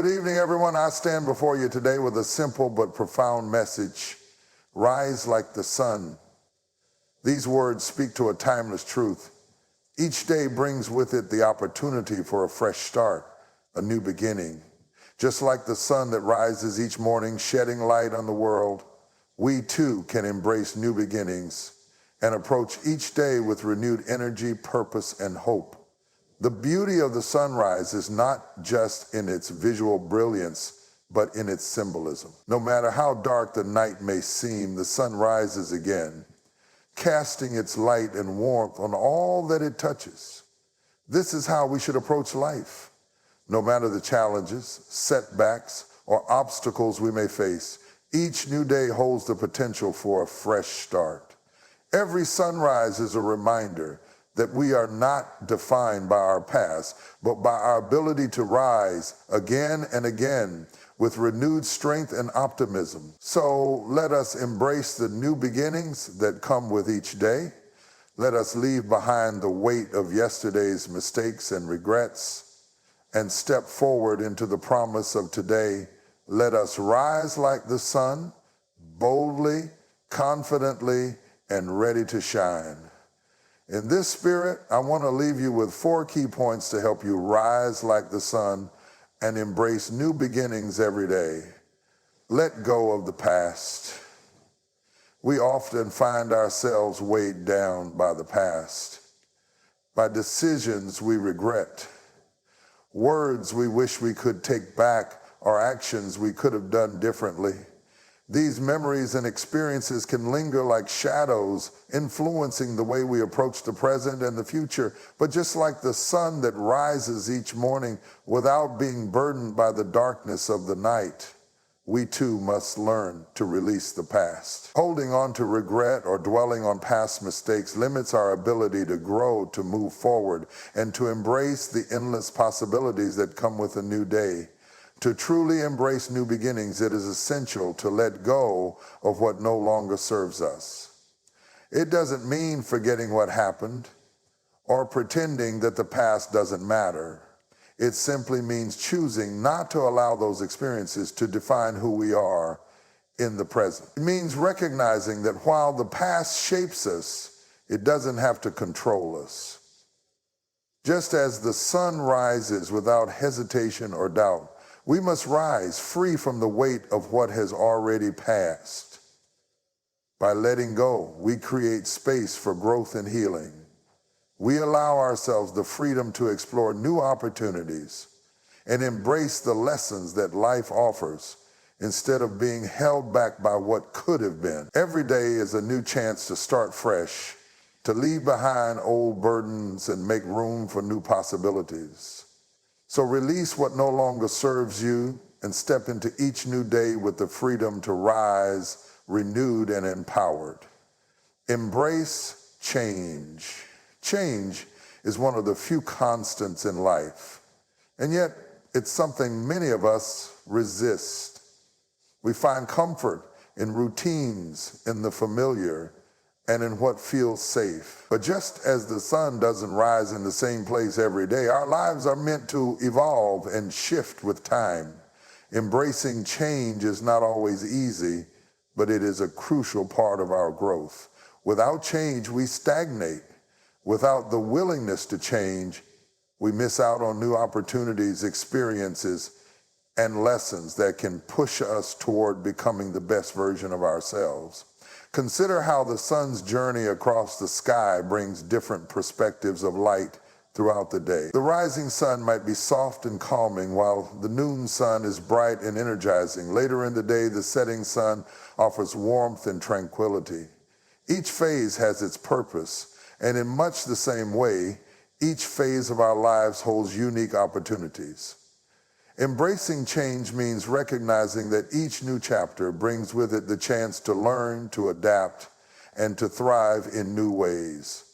Good evening, everyone. I stand before you today with a simple but profound message. Rise like the sun. These words speak to a timeless truth. Each day brings with it the opportunity for a fresh start, a new beginning. Just like the sun that rises each morning, shedding light on the world, we too can embrace new beginnings and approach each day with renewed energy, purpose, and hope. The beauty of the sunrise is not just in its visual brilliance, but in its symbolism. No matter how dark the night may seem, the sun rises again, casting its light and warmth on all that it touches. This is how we should approach life. No matter the challenges, setbacks, or obstacles we may face, each new day holds the potential for a fresh start. Every sunrise is a reminder that we are not defined by our past, but by our ability to rise again and again with renewed strength and optimism. So let us embrace the new beginnings that come with each day. Let us leave behind the weight of yesterday's mistakes and regrets and step forward into the promise of today. Let us rise like the sun, boldly, confidently, and ready to shine. In this spirit, I want to leave you with 4 key points to help you rise like the sun and embrace new beginnings every day. Let go of the past. We often find ourselves weighed down by the past, by decisions we regret, words we wish we could take back, or actions we could have done differently. These memories and experiences can linger like shadows, influencing the way we approach the present and the future. But just like the sun that rises each morning without being burdened by the darkness of the night, we too must learn to release the past. Holding on to regret or dwelling on past mistakes limits our ability to grow, to move forward, and to embrace the endless possibilities that come with a new day. To truly embrace new beginnings, it is essential to let go of what no longer serves us. It doesn't mean forgetting what happened or pretending that the past doesn't matter. It simply means choosing not to allow those experiences to define who we are in the present. It means recognizing that while the past shapes us, it doesn't have to control us. Just as the sun rises without hesitation or doubt, we must rise free from the weight of what has already passed. By letting go, we create space for growth and healing. We allow ourselves the freedom to explore new opportunities and embrace the lessons that life offers instead of being held back by what could have been. Every day is a new chance to start fresh, to leave behind old burdens and make room for new possibilities. So release what no longer serves you and step into each new day with the freedom to rise, renewed and empowered. Embrace change. Change is one of the few constants in life, and yet it's something many of us resist. We find comfort in routines, in the familiar, and in what feels safe. But just as the sun doesn't rise in the same place every day, our lives are meant to evolve and shift with time. Embracing change is not always easy, but it is a crucial part of our growth. Without change, we stagnate. Without the willingness to change, we miss out on new opportunities, experiences, and lessons that can push us toward becoming the best version of ourselves. Consider how the sun's journey across the sky brings different perspectives of light throughout the day. The rising sun might be soft and calming, while the noon sun is bright and energizing. Later in the day, the setting sun offers warmth and tranquility. Each phase has its purpose, and in much the same way, each phase of our lives holds unique opportunities. Embracing change means recognizing that each new chapter brings with it the chance to learn, to adapt, and to thrive in new ways.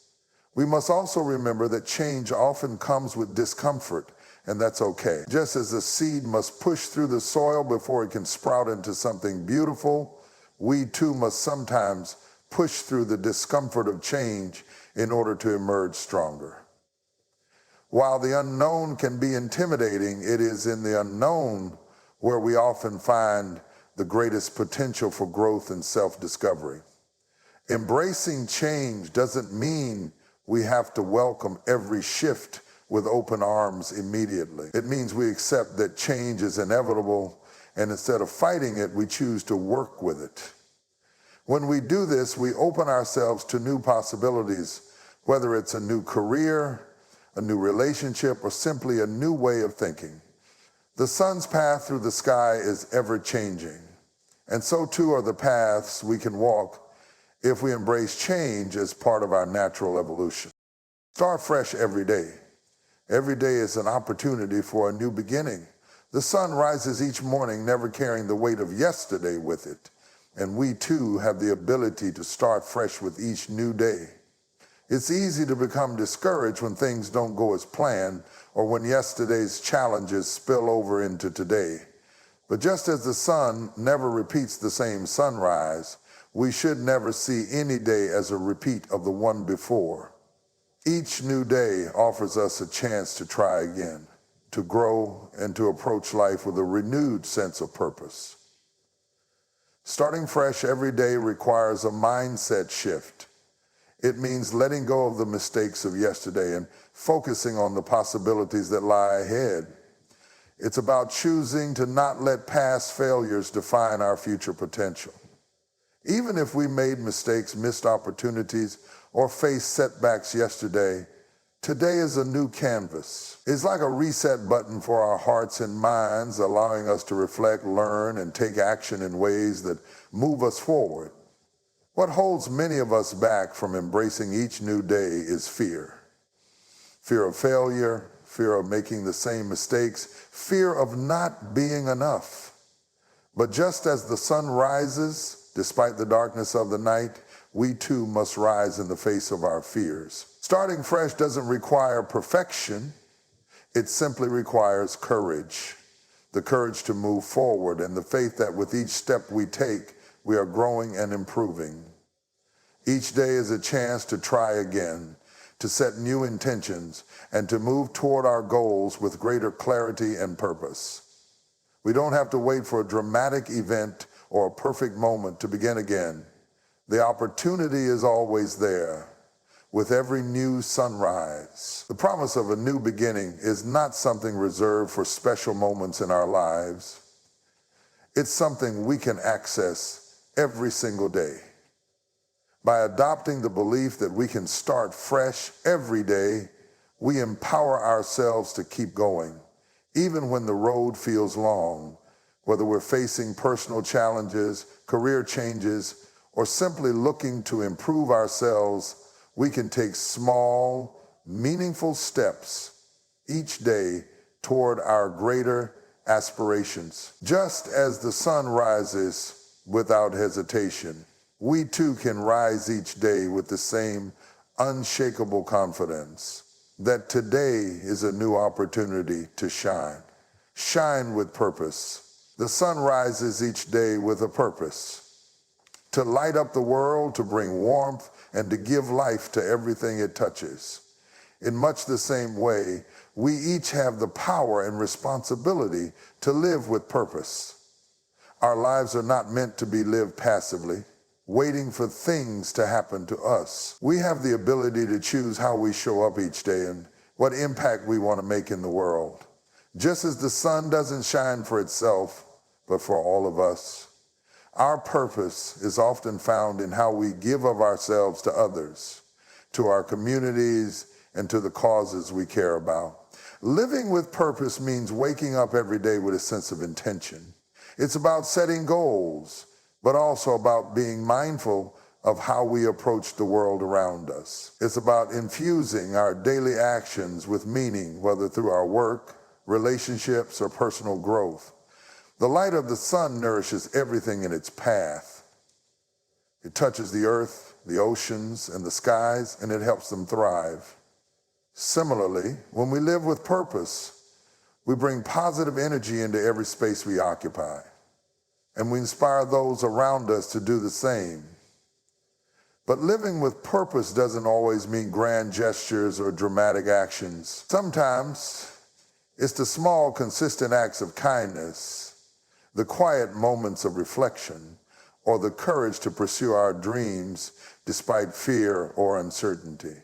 We must also remember that change often comes with discomfort, and that's okay. Just as a seed must push through the soil before it can sprout into something beautiful, we too must sometimes push through the discomfort of change in order to emerge stronger. While the unknown can be intimidating, it is in the unknown where we often find the greatest potential for growth and self-discovery. Embracing change doesn't mean we have to welcome every shift with open arms immediately. It means we accept that change is inevitable, and instead of fighting it, we choose to work with it. When we do this, we open ourselves to new possibilities, whether it's a new career, a new relationship, or simply a new way of thinking. The sun's path through the sky is ever-changing, and so too are the paths we can walk if we embrace change as part of our natural evolution. Start fresh every day. Every day is an opportunity for a new beginning. The sun rises each morning, never carrying the weight of yesterday with it, and we too have the ability to start fresh with each new day. It's easy to become discouraged when things don't go as planned or when yesterday's challenges spill over into today. But just as the sun never repeats the same sunrise, we should never see any day as a repeat of the one before. Each new day offers us a chance to try again, to grow, and to approach life with a renewed sense of purpose. Starting fresh every day requires a mindset shift. It means letting go of the mistakes of yesterday and focusing on the possibilities that lie ahead. It's about choosing to not let past failures define our future potential. Even if we made mistakes, missed opportunities, or faced setbacks yesterday, today is a new canvas. It's like a reset button for our hearts and minds, allowing us to reflect, learn, and take action in ways that move us forward. What holds many of us back from embracing each new day is fear. Fear of failure, fear of making the same mistakes, fear of not being enough. But just as the sun rises, despite the darkness of the night, we too must rise in the face of our fears. Starting fresh doesn't require perfection. It simply requires courage. The courage to move forward and the faith that with each step we take, we are growing and improving. Each day is a chance to try again, to set new intentions, and to move toward our goals with greater clarity and purpose. We don't have to wait for a dramatic event or a perfect moment to begin again. The opportunity is always there with every new sunrise. The promise of a new beginning is not something reserved for special moments in our lives. It's something we can access every single day. By adopting the belief that we can start fresh every day, we empower ourselves to keep going, even when the road feels long, whether we're facing personal challenges, career changes, or simply looking to improve ourselves. We can take small, meaningful steps each day toward our greater aspirations. Just as the sun rises without hesitation, we too can rise each day with the same unshakable confidence that today is a new opportunity to shine. Shine with purpose. The sun rises each day with a purpose: to light up the world, to bring warmth, and to give life to everything it touches. In much the same way, we each have the power and responsibility to live with purpose. Our lives are not meant to be lived passively, waiting for things to happen to us. We have the ability to choose how we show up each day and what impact we want to make in the world. Just as the sun doesn't shine for itself, but for all of us, our purpose is often found in how we give of ourselves to others, to our communities, and to the causes we care about. Living with purpose means waking up every day with a sense of intention. It's about setting goals, but also about being mindful of how we approach the world around us. It's about infusing our daily actions with meaning, whether through our work, relationships, or personal growth. The light of the sun nourishes everything in its path. It touches the earth, the oceans, and the skies, and it helps them thrive. Similarly, when we live with purpose, we bring positive energy into every space we occupy, and we inspire those around us to do the same. But living with purpose doesn't always mean grand gestures or dramatic actions. Sometimes it's the small, consistent acts of kindness, the quiet moments of reflection, or the courage to pursue our dreams despite fear or uncertainty.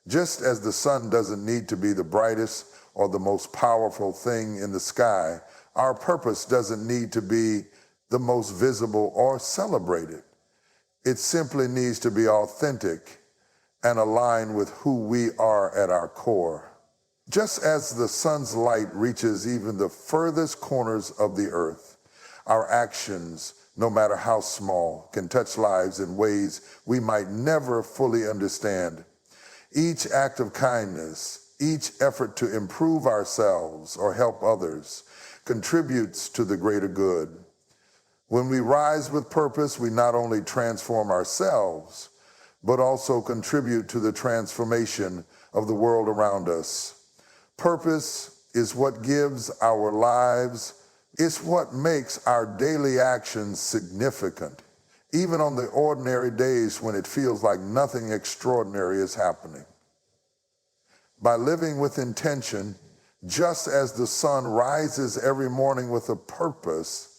Just as the sun doesn't need to be the brightest or the most powerful thing in the sky, our purpose doesn't need to be the most visible or celebrated. It simply needs to be authentic and aligned with who we are at our core. Just as the sun's light reaches even the furthest corners of the earth, our actions, no matter how small, can touch lives in ways we might never fully understand. Each act of kindness, each effort to improve ourselves or help others contributes to the greater good. When we rise with purpose, we not only transform ourselves, but also contribute to the transformation of the world around us. Purpose is what gives our lives, it's what makes our daily actions significant, even on the ordinary days when it feels like nothing extraordinary is happening. By living with intention, just as the sun rises every morning with a purpose,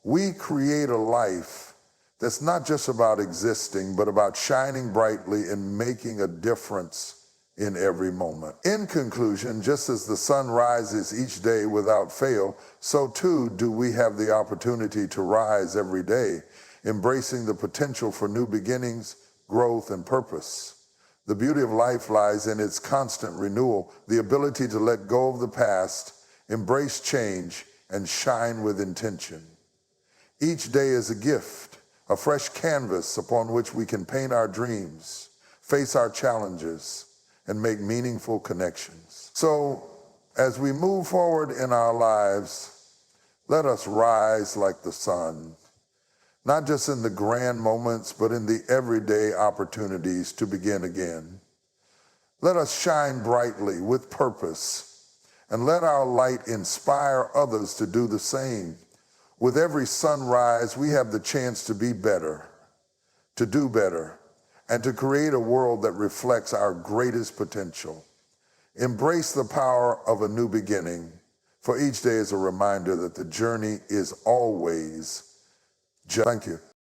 we create a life that's not just about existing, but about shining brightly and making a difference in every moment. In conclusion, just as the sun rises each day without fail, so too do we have the opportunity to rise every day, embracing the potential for new beginnings, growth, and purpose. The beauty of life lies in its constant renewal, the ability to let go of the past, embrace change, and shine with intention. Each day is a gift, a fresh canvas upon which we can paint our dreams, face our challenges, and make meaningful connections. So, as we move forward in our lives, let us rise like the sun, not just in the grand moments, but in the everyday opportunities to begin again. Let us shine brightly with purpose, and let our light inspire others to do the same. With every sunrise, we have the chance to be better, to do better, and to create a world that reflects our greatest potential. Embrace the power of a new beginning, for each day is a reminder that the journey is always just. Thank you.